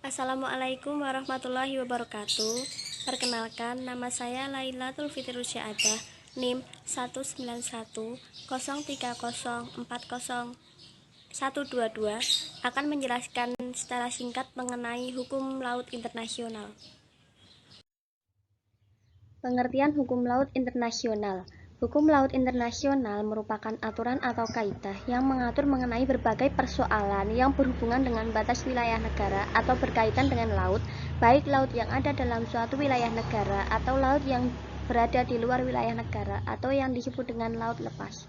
Assalamualaikum warahmatullahi wabarakatuh. Perkenalkan, nama saya Lailatul Fitri Rusyaadah, NIM 19103040122 akan menjelaskan secara singkat mengenai hukum laut internasional. Pengertian hukum laut internasional. Hukum laut internasional merupakan aturan atau kaidah yang mengatur mengenai berbagai persoalan yang berhubungan dengan batas wilayah negara atau berkaitan dengan laut, baik laut yang ada dalam suatu wilayah negara atau laut yang berada di luar wilayah negara atau yang disebut dengan laut lepas.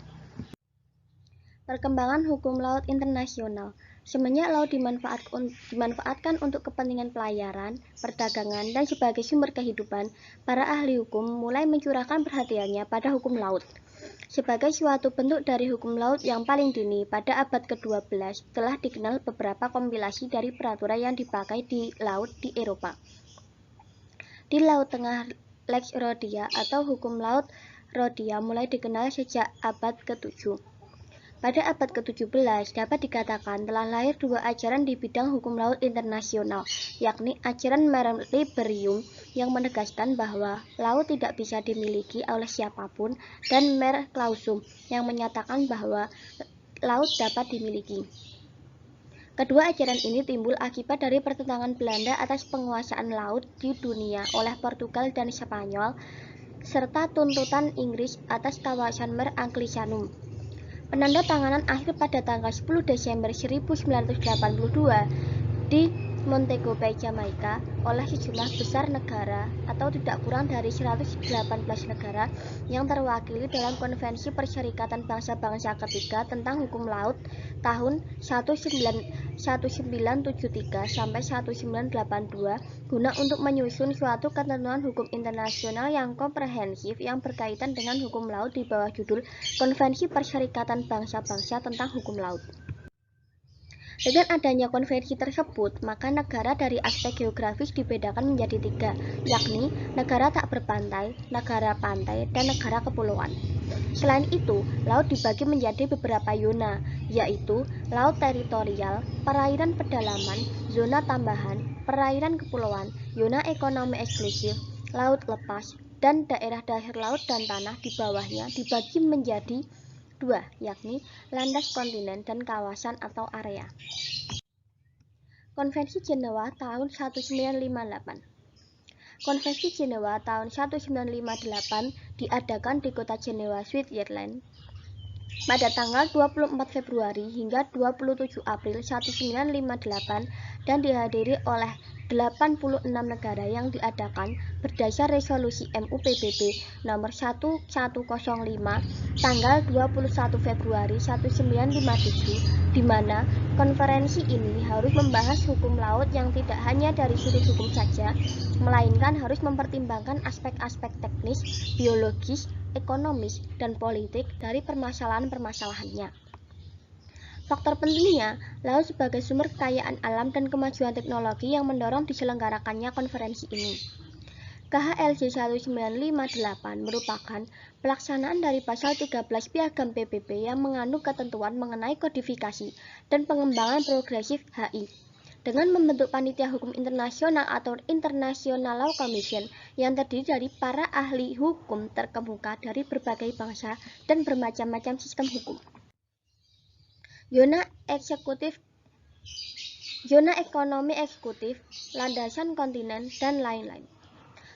Perkembangan hukum laut internasional. Semenjak laut dimanfaatkan untuk kepentingan pelayaran, perdagangan, dan sebagai sumber kehidupan, para ahli hukum mulai mencurahkan perhatiannya pada hukum laut. Sebagai suatu bentuk dari hukum laut yang paling dini, pada abad ke-12 telah dikenal beberapa kompilasi dari peraturan yang dipakai di laut di Eropa. Di Laut Tengah, Lex Rhodia atau hukum laut Rhodia mulai dikenal sejak abad ke-7. Pada abad ke-17 dapat dikatakan telah lahir dua ajaran di bidang hukum laut internasional, yakni ajaran Mer-Liberium yang menegaskan bahwa laut tidak bisa dimiliki oleh siapapun, dan Mer Clausum yang menyatakan bahwa laut dapat dimiliki. Kedua ajaran ini timbul akibat dari pertentangan Belanda atas penguasaan laut di dunia oleh Portugal dan Spanyol, serta tuntutan Inggris atas kawasan Mer Anglicanum. Penandatanganan akhir pada tanggal 10 Desember 1982 di Montego Bay, Jamaika oleh sejumlah besar negara atau tidak kurang dari 118 negara yang terwakili dalam Konvensi Perserikatan Bangsa-Bangsa ketiga tentang hukum laut tahun 1973 sampai 1982 guna untuk menyusun suatu ketentuan hukum internasional yang komprehensif yang berkaitan dengan hukum laut di bawah judul Konvensi Perserikatan Bangsa-Bangsa tentang Hukum Laut. Dengan adanya konvensi tersebut, maka negara dari aspek geografis dibedakan menjadi tiga, yakni negara tak berpantai, negara pantai, dan negara kepulauan. Selain itu, laut dibagi menjadi beberapa zona, yaitu laut teritorial, perairan pedalaman, zona tambahan, perairan kepulauan, zona ekonomi eksklusif, laut lepas, dan daerah-daerah laut dan tanah di bawahnya dibagi menjadi dua, yakni landas kontinen dan kawasan atau area. Konvensi Jenewa tahun 1958. Konvensi Jenewa tahun 1958 diadakan di kota Jenewa, Switzerland pada tanggal 24 Februari hingga 27 April 1958 dan dihadiri oleh 86 negara yang diadakan berdasar resolusi MUPBB nomor 1105 tanggal 21 Februari 1957, di mana konferensi ini harus membahas hukum laut yang tidak hanya dari sudut hukum saja, melainkan harus mempertimbangkan aspek-aspek teknis, biologis, ekonomis, dan politik dari permasalahan-permasalahannya. Faktor pentingnya, laut sebagai sumber kekayaan alam dan kemajuan teknologi yang mendorong diselenggarakannya konferensi ini. KHLJ 1958 merupakan pelaksanaan dari pasal 13 Piagam PBB yang mengandung ketentuan mengenai kodifikasi dan pengembangan progresif HI. Dengan membentuk panitia hukum internasional atau International Law Commission yang terdiri dari para ahli hukum terkemuka dari berbagai bangsa dan bermacam-macam sistem hukum. Zona ekonomi eksekutif, landasan kontinen, dan lain-lain.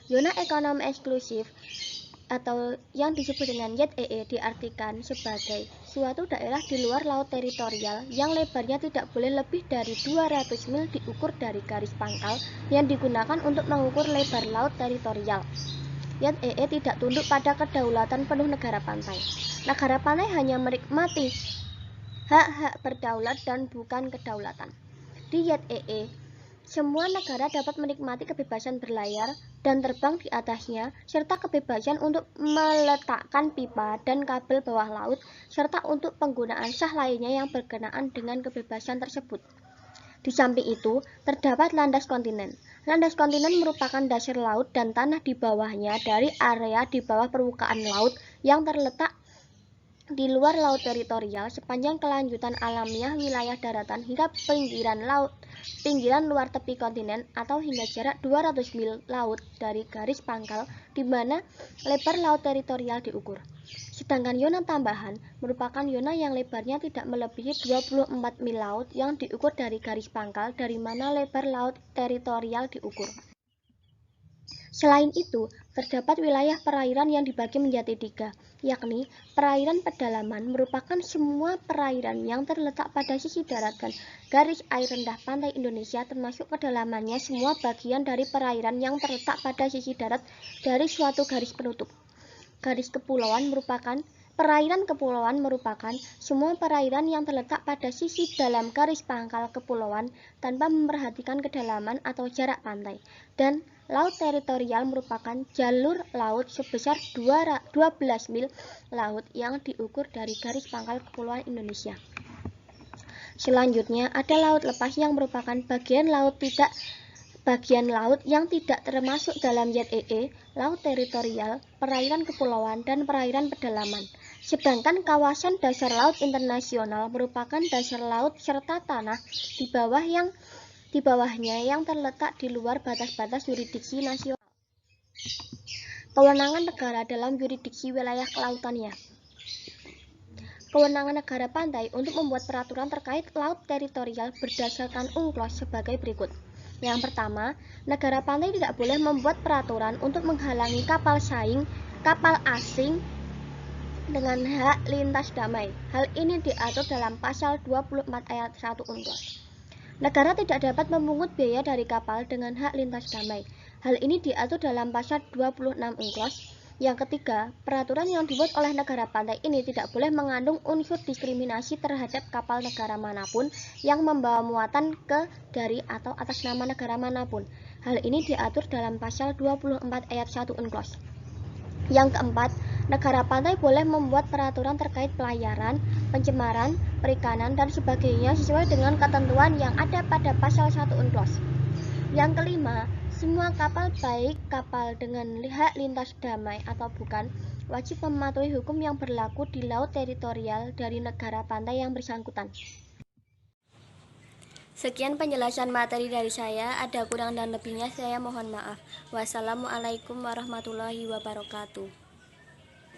Zona ekonomi eksklusif atau yang disebut dengan ZEE diartikan sebagai suatu daerah di luar laut teritorial yang lebarnya tidak boleh lebih dari 200 mil diukur dari garis pangkal yang digunakan untuk mengukur lebar laut teritorial. ZEE tidak tunduk pada kedaulatan penuh negara pantai. Negara pantai hanya menikmati hak-hak berdaulat dan bukan kedaulatan. Di ZEE, semua negara dapat menikmati kebebasan berlayar dan terbang di atasnya, serta kebebasan untuk meletakkan pipa dan kabel bawah laut, serta untuk penggunaan sah lainnya yang berkenaan dengan kebebasan tersebut. Di samping itu, terdapat landas kontinen. Landas kontinen merupakan dasar laut dan tanah di bawahnya dari area di bawah permukaan laut yang terletak di luar laut teritorial sepanjang kelanjutan alamiah wilayah daratan hingga pinggiran luar tepi kontinen atau hingga jarak 200 mil laut dari garis pangkal di mana lebar laut teritorial diukur. Sedangkan zona tambahan merupakan zona yang lebarnya tidak melebihi 24 mil laut yang diukur dari garis pangkal dari mana lebar laut teritorial diukur. Selain itu, terdapat wilayah perairan yang dibagi menjadi 3, yakni perairan pedalaman merupakan semua perairan yang terletak pada sisi darat dan garis air rendah pantai Indonesia termasuk kedalamannya semua bagian dari perairan yang terletak pada sisi darat dari suatu garis penutup. Perairan kepulauan merupakan semua perairan yang terletak pada sisi dalam garis pangkal kepulauan tanpa memperhatikan kedalaman atau jarak pantai. Dan laut teritorial merupakan jalur laut sebesar 12 mil laut yang diukur dari garis pangkal kepulauan Indonesia. Selanjutnya ada laut lepas yang merupakan bagian laut yang tidak termasuk dalam ZEE, laut teritorial, perairan kepulauan, dan perairan pedalaman. Sedangkan kawasan dasar laut internasional merupakan dasar laut serta tanah di bawahnya yang terletak di luar batas-batas yurisdiksi nasional. Kewenangan negara dalam yurisdiksi wilayah kelautannya. Kewenangan negara pantai untuk membuat peraturan terkait laut teritorial berdasarkan UNCLOS sebagai berikut. Yang pertama, negara pantai tidak boleh membuat peraturan untuk menghalangi kapal asing dengan hak lintas damai. Hal ini diatur dalam pasal 24 ayat 1 UNCLOS. Negara tidak dapat memungut biaya dari kapal dengan hak lintas damai. Hal ini diatur dalam pasal 26 UNCLOS. Yang ketiga, peraturan yang dibuat oleh negara pantai ini tidak boleh mengandung unsur diskriminasi terhadap kapal negara manapun yang membawa muatan ke, dari, atau atas nama negara manapun. Hal ini diatur dalam pasal 24 ayat 1 UNCLOS. Yang keempat, negara pantai boleh membuat peraturan terkait pelayaran, pencemaran, perikanan, dan sebagainya sesuai dengan ketentuan yang ada pada pasal 1 UNCLOS. Yang kelima, semua kapal baik kapal dengan hak lintas damai atau bukan, wajib mematuhi hukum yang berlaku di laut teritorial dari negara pantai yang bersangkutan. Sekian penjelasan materi dari saya, ada kurang dan lebihnya saya mohon maaf. Wassalamualaikum warahmatullahi wabarakatuh.